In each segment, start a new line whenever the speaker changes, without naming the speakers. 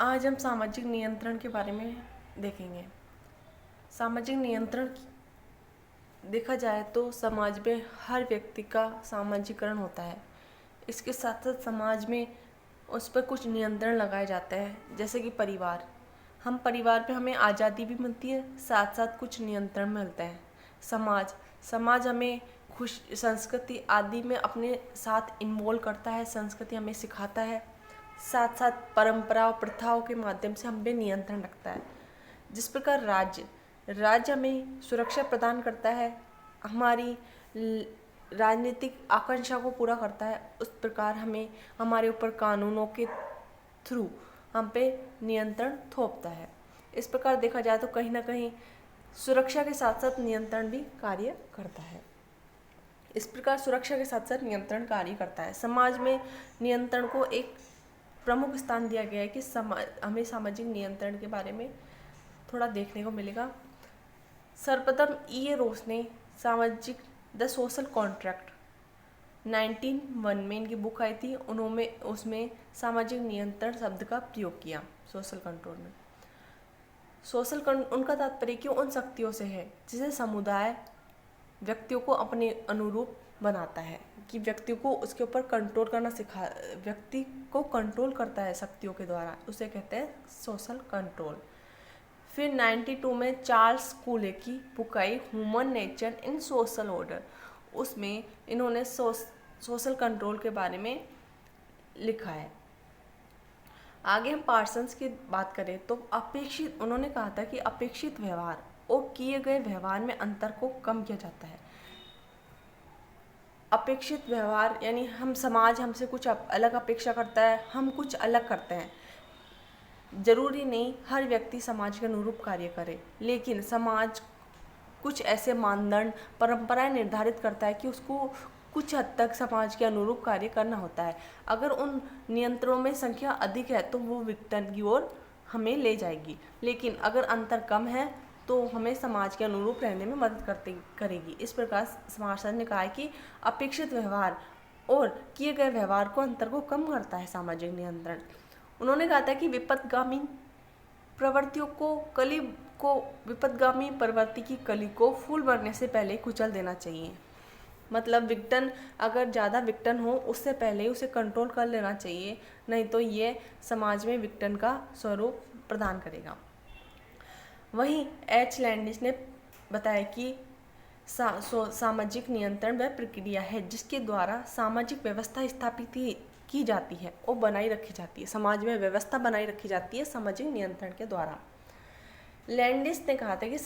आज हम सामाजिक नियंत्रण के बारे में देखेंगे। सामाजिक नियंत्रण देखा जाए तो समाज में हर व्यक्ति का सामाजिकरण होता है। इसके साथ साथ समाज में उस पर कुछ नियंत्रण लगाए जाते हैं, जैसे कि परिवार। हम परिवार पे हमें आज़ादी भी मिलती है, साथ साथ कुछ नियंत्रण मिलते हैं। समाज समाज हमें खुश संस्कृति आदि में अपने साथ इन्वॉल्व करता है, संस्कृति हमें सिखाता है, साथ साथ परंपरा और प्रथाओं के माध्यम से हम पे नियंत्रण रखता है। जिस प्रकार राज्य हमें सुरक्षा प्रदान करता है, हमारी राजनीतिक आकांक्षा को पूरा करता है, उस प्रकार हमें हमारे ऊपर कानूनों के थ्रू हम पे नियंत्रण थोपता है। इस प्रकार देखा जाए तो कहीं ना कहीं सुरक्षा के साथ साथ नियंत्रण भी कार्य करता है। इस प्रकार सुरक्षा के साथ साथ नियंत्रण कार्य करता है। समाज में नियंत्रण को एक प्रमुख स्थान दिया गया है कि हमें सामाजिक नियंत्रण के बारे में थोड़ा देखने को मिलेगा। सर्वप्रथम ई रोस ने सामाजिक द सोशल कॉन्ट्रैक्ट 1901 में इनकी बुक आई थी, उन्होंने उसमें सामाजिक नियंत्रण शब्द का प्रयोग किया सोशल कंट्रोल में। उनका तात्पर्य कि उन शक्तियों से है जिसे समुदाय व्यक्तियों को अपने अनुरूप बनाता है, कि व्यक्ति को उसके ऊपर कंट्रोल करना व्यक्ति को कंट्रोल करता है शक्तियों के द्वारा, उसे कहते हैं सोशल कंट्रोल। फिर 92 में चार्ल्स कूले की book I human nature in social order, उसमें इन्होंने सोशल कंट्रोल के बारे में लिखा है। आगे हम पार्सन्स की बात करें तो उन्होंने कहा था कि अपेक्षित व्यवहार और किए गए व्यवहार में अंतर को कम किया जाता है। अपेक्षित व्यवहार यानी समाज हमसे कुछ अलग अपेक्षा करता है, हम कुछ अलग करते हैं। जरूरी नहीं हर व्यक्ति समाज के अनुरूप कार्य करे, लेकिन समाज कुछ ऐसे मानदंड परंपराएं निर्धारित करता है कि उसको कुछ हद तक समाज के अनुरूप कार्य करना होता है। अगर उन नियंत्रणों में संख्या अधिक है तो वो विघटन की ओर हमें ले जाएगी, लेकिन अगर अंतर कम है तो हमें समाज के अनुरूप रहने में मदद करेगी। इस प्रकार समाजशास्त्र ने कहा है कि अपेक्षित व्यवहार और किए गए व्यवहार को अंतर को कम करता है सामाजिक नियंत्रण। उन्होंने कहा था कि विपथगामी प्रवृत्ति की कली को फूल बनने से पहले कुचल देना चाहिए। मतलब विघटन, अगर ज़्यादा विघटन हो उससे पहले उसे कंट्रोल कर लेना चाहिए, नहीं तो ये समाज में विघटन का स्वरूप प्रदान करेगा। वहीं एच लैंडिस ने बताया कि सामाजिक नियंत्रण वह प्रक्रिया है जिसके द्वारा सामाजिक व्यवस्था स्थापित की जाती है और बनाई रखी जाती है। समाज में व्यवस्था बनाई रखी जाती है सामाजिक नियंत्रण के द्वारा। लैंडिस ने कहा था कि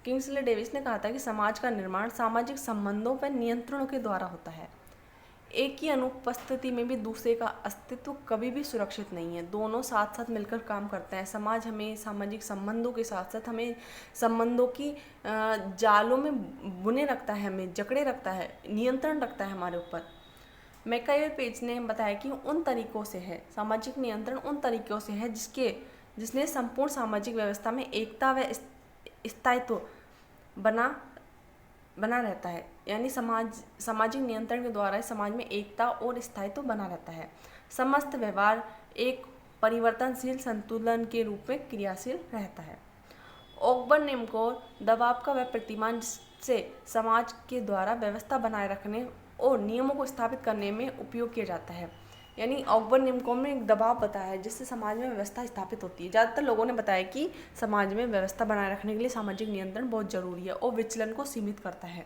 किंग्सले डेविस ने कहा था कि समाज का निर्माण सामाजिक संबंधों पर नियंत्रणों के द्वारा होता है। एक ही अनुपस्थिति में भी दूसरे का अस्तित्व कभी भी सुरक्षित नहीं है, दोनों साथ साथ मिलकर काम करते हैं। समाज हमें सामाजिक संबंधों के साथ साथ हमें संबंधों की जालों में बुने रखता है, हमें जकड़े रखता है, नियंत्रण रखता है हमारे ऊपर। मैकाइवर पेज ने बताया कि उन तरीकों से है सामाजिक नियंत्रण, उन तरीकों से है जिसने संपूर्ण सामाजिक व्यवस्था में एकता व स्थायित्व बना रहता है। यानी सामाजिक नियंत्रण के द्वारा समाज में एकता और स्थायित्व बना रहता है। समस्त व्यवहार एक परिवर्तनशील संतुलन के रूप में क्रियाशील रहता है। ऑकबर्न निमकोर दबाव का वह प्रतिमान जिससे समाज के द्वारा व्यवस्था बनाए रखने और नियमों को स्थापित करने में उपयोग किया जाता है। यानी ऑकबर्न निमकोर में एक दबाव बताया है जिससे समाज में व्यवस्था स्थापित होती है। ज़्यादातर लोगों ने बताया कि समाज में व्यवस्था बनाए रखने के लिए सामाजिक नियंत्रण बहुत जरूरी है और विचलन को सीमित करता है।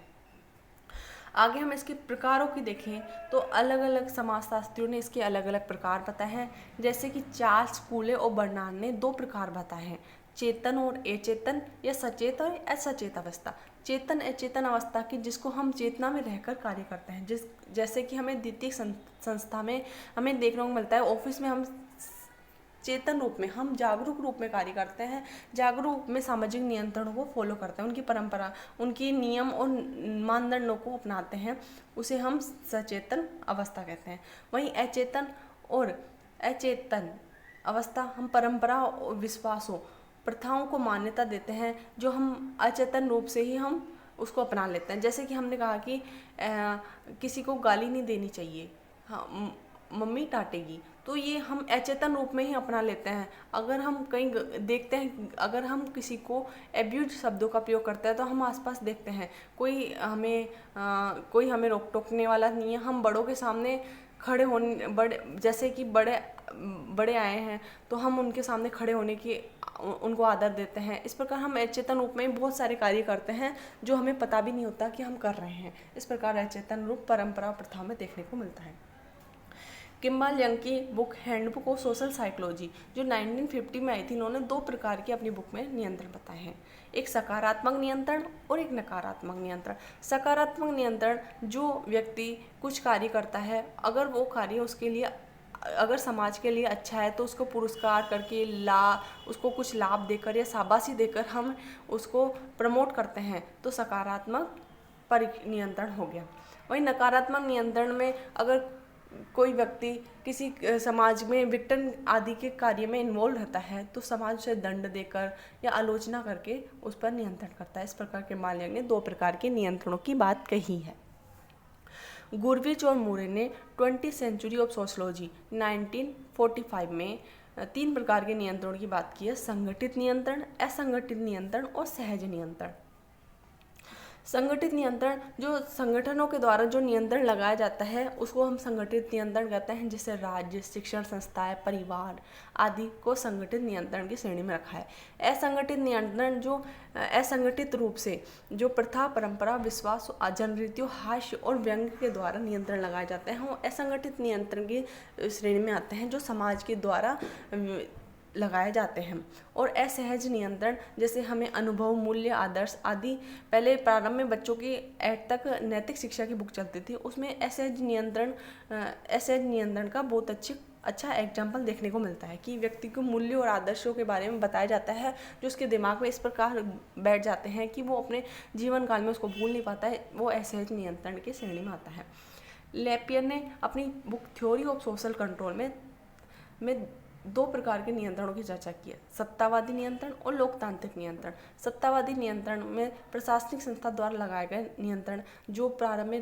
आगे हम इसके प्रकारों की देखें तो अलग अलग समाजशास्त्रियों ने इसके अलग अलग प्रकार बताए हैं। जैसे कि चार्ल्स कूले और बर्नार्ड ने 2 प्रकार बताए हैं, चेतन और अचेतन या सचेत और असचेत अवस्था। चेतन अचेतन अवस्था की जिसको हम चेतना में रहकर कार्य करते हैं, जैसे कि हमें द्वितीय संस्था में हमें देखने को मिलता है, ऑफिस में हम चेतन रूप में, हम जागरूक रूप में कार्य करते हैं, जागरूक रूप में सामाजिक नियंत्रणों को फॉलो करते हैं, उनकी परंपरा, उनके नियम और मानदंडों को अपनाते हैं, उसे हम सचेतन अवस्था कहते हैं। वहीं अचेतन अवस्था हम परंपरा और विश्वासों प्रथाओं को मान्यता देते हैं जो हम अचेतन रूप से ही हम उसको अपना लेते हैं। जैसे कि हमने कहा कि किसी को गाली नहीं देनी चाहिए, हाँ मम्मी डांटेगी, तो ये हम अचेतन रूप में ही अपना लेते हैं। अगर हम कहीं देखते हैं, अगर हम किसी को एब्यूज शब्दों का प्रयोग करते हैं तो हम आसपास देखते हैं कोई हमें रोक टोकने वाला नहीं है। हम बड़ों के सामने खड़े होने, बड़े जैसे कि बड़े आए हैं तो हम उनके सामने खड़े होने की उनको आदर देते हैं। इस प्रकार हम अचेतन रूप में बहुत सारे कार्य करते हैं जो हमें पता भी नहीं होता कि हम कर रहे हैं। इस प्रकार अचेतन रूप परंपरा प्रथा में देखने को मिलता है। किम्बल यंग की book handbook of social psychology जो 1950 में आई थी, इन्होंने 2 प्रकार के अपनी बुक में नियंत्रण बताए हैं, एक सकारात्मक नियंत्रण और एक नकारात्मक नियंत्रण। सकारात्मक नियंत्रण, जो व्यक्ति कुछ कार्य करता है, अगर वो कार्य उसके लिए, अगर समाज के लिए अच्छा है तो उसको पुरस्कार करके उसको कुछ लाभ देकर या शाबाशी देकर हम उसको प्रमोट करते हैं, तो सकारात्मक नियंत्रण हो गया। वहीं नकारात्मक नियंत्रण में अगर कोई व्यक्ति किसी समाज में विघटन आदि के कार्य में इन्वॉल्व रहता है तो समाज उसे दंड देकर या आलोचना करके उस पर नियंत्रण करता है। इस प्रकार के माल्यक ने 2 प्रकार के नियंत्रणों की बात कही है। गुरविच और मुरे ने 20th सेंचुरी ऑफ सोशोलॉजी 1945 में 3 प्रकार के नियंत्रण की बात की है, संगठित नियंत्रण, असंगठित नियंत्रण और सहज नियंत्रण। संगठित नियंत्रण, जो संगठनों के द्वारा जो नियंत्रण लगाया जाता है उसको हम संगठित नियंत्रण कहते हैं, जैसे राज्य, शिक्षण संस्थाएं, परिवार आदि को संगठित नियंत्रण की श्रेणी में रखा है। असंगठित नियंत्रण, जो असंगठित रूप से जो प्रथा, परंपरा, विश्वास, जनरीतियों, हास्य और व्यंग के द्वारा नियंत्रण लगाए जाते हैं, वो असंगठित नियंत्रण की श्रेणी में आते हैं, जो समाज के द्वारा लगाए जाते हैं। और असहज नियंत्रण, जैसे हमें अनुभव, मूल्य, आदर्श आदि, पहले प्रारंभ में बच्चों की 8 तक नैतिक शिक्षा की बुक चलती थी, उसमें असहज नियंत्रण का बहुत अच्छा एग्जाम्पल देखने को मिलता है कि व्यक्ति को मूल्य और आदर्शों के बारे में बताया जाता है जो उसके दिमाग में इस प्रकार बैठ जाते हैं कि वो अपने जीवन काल में उसको भूल नहीं पाता है, वो असहज नियंत्रण की श्रेणी में आता है। लेपियर ने अपनी book theory of social control में 2 प्रकार के नियंत्रणों की चर्चा की है, सत्तावादी नियंत्रण और लोकतांत्रिक नियंत्रण। सत्तावादी नियंत्रण में प्रशासनिक संस्था द्वारा लगाए गए नियंत्रण, जो प्रारंभ में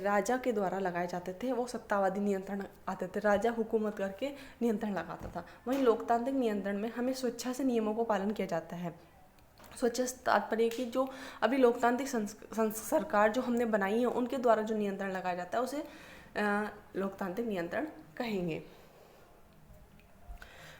राजा के द्वारा लगाए जाते थे, वो सत्तावादी नियंत्रण आते थे, राजा हुकूमत करके नियंत्रण लगाता था। वहीं लोकतांत्रिक नियंत्रण में हमें स्वेच्छा से नियमों को पालन किया जाता है। स्वेच्छा से तात्पर्य कि जो अभी लोकतांत्रिक सरकार जो हमने बनाई है उनके द्वारा जो नियंत्रण लगाया जाता है उसे लोकतांत्रिक नियंत्रण कहेंगे।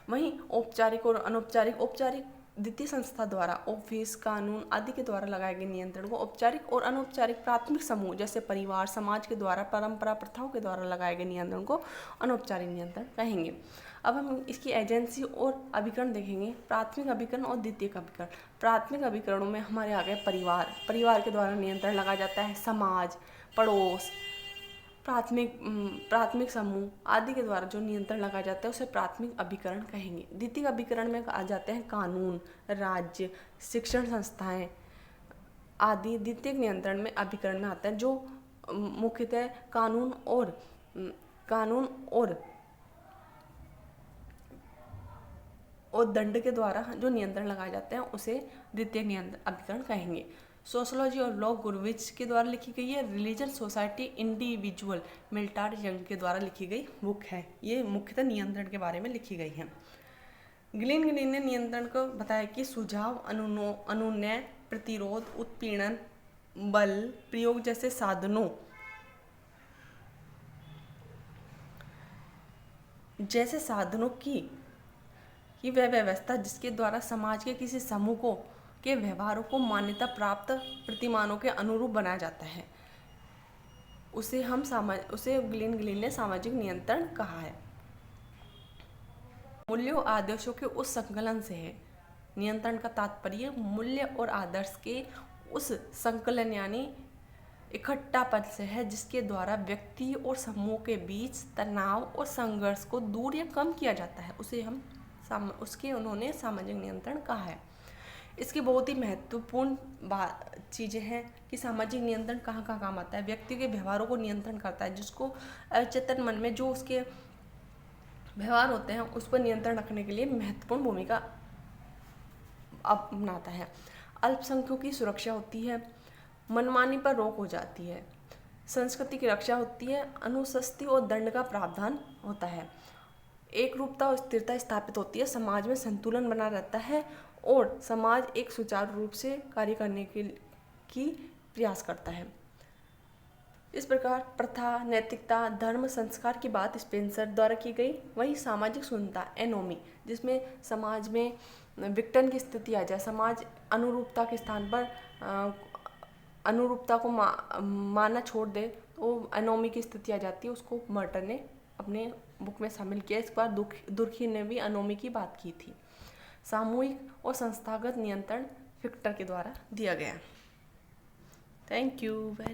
वहीं औपचारिक और अनौपचारिक, औपचारिक द्वितीय संस्था द्वारा ऑफिस, कानून आदि के द्वारा लगाए गए नियंत्रण को औपचारिक, और अनौपचारिक प्राथमिक समूह जैसे परिवार, समाज के द्वारा, परंपरा, प्रथाओं के द्वारा लगाए गए नियंत्रण को अनौपचारिक नियंत्रण कहेंगे। अब हम इसकी एजेंसी और अभिकरण देखेंगे, प्राथमिक अभिकरण और द्वितीयक अभिकरण। प्राथमिक अभिकरणों में हमारे आ गए परिवार के द्वारा नियंत्रण लगाया जाता है, समाज, पड़ोस, प्राथमिक समूह आदि के द्वारा जो नियंत्रण लगाया जाता है उसे प्राथमिक अभिकरण कहेंगे। द्वितीय अभिकरण में आ जाते हैं कानून, राज्य, शिक्षण संस्थाएं आदि। द्वितीय नियंत्रण में अभिकरण में आते हैं जो मुख्यतः कानून और दंड के द्वारा जो नियंत्रण लगाए जाते हैं उसे द्वितीय नियंत्रण अभिकरण कहेंगे। सोशोलॉजी और लॉ गुरविच के द्वारा लिखी गई है। रिलीजन, सोसाइटी, इंडिविजुअल मिल्टाड यंग के द्वारा लिखी गई बुक है। ये मुख्यतः नियंत्रण के बारे में लिखी गई है। ग्लीन ने नियंत्रण को बताया कि सुझाव, अनुनय, प्रतिरोध, उत्पीड़न, बल प्रयोग जैसे साधनों की वह व्यवस्था जिसके द्वारा समाज के किसी समूह के व्यवहारों को मान्यता प्राप्त प्रतिमानों के अनुरूप बनाया जाता है, उसे ग्लीन ने सामाजिक नियंत्रण कहा है। मूल्यों और आदर्शों के उस संकलन से है। नियंत्रण का तात्पर्य मूल्य और आदर्श के उस संकलन यानी इकट्ठापन से है जिसके द्वारा व्यक्ति और समूह के बीच तनाव और संघर्ष को दूर या कम किया जाता है, उन्होंने सामाजिक नियंत्रण कहा है। इसकी बहुत ही महत्वपूर्ण चीज़ें हैं कि सामाजिक नियंत्रण कहाँ कहाँ काम आता है। व्यक्ति के व्यवहारों को नियंत्रण करता है, जिसको अचेतन मन में जो उसके व्यवहार होते हैं उस पर नियंत्रण रखने के लिए महत्वपूर्ण भूमिका अपनाता है। अल्पसंख्यकों की सुरक्षा होती है, मनमानी पर रोक हो जाती है, संस्कृति की रक्षा होती है, अनुशासन और दंड का प्रावधान होता है, एक रूपता और स्थिरता स्थापित होती है, समाज में संतुलन बना रहता है और समाज एक सुचारू रूप से कार्य करने की प्रयास करता है। इस प्रकार प्रथा, नैतिकता, धर्म, संस्कार की बात स्पेंसर द्वारा की गई। वही सामाजिक शून्यता एनोमी, जिसमें समाज में विघटन की स्थिति आ जाए, समाज अनुरूपता के स्थान पर अनुरूपता को मानना छोड़ दे, तो एनोमी की स्थिति आ जाती है। उसको मर्टर ने अपने बुक में शामिल किया। इस बार दुर्खी ने भी एनोमी की बात की थी। सामूहिक और संस्थागत नियंत्रण फिक्टर के द्वारा दिया गया। Thank you very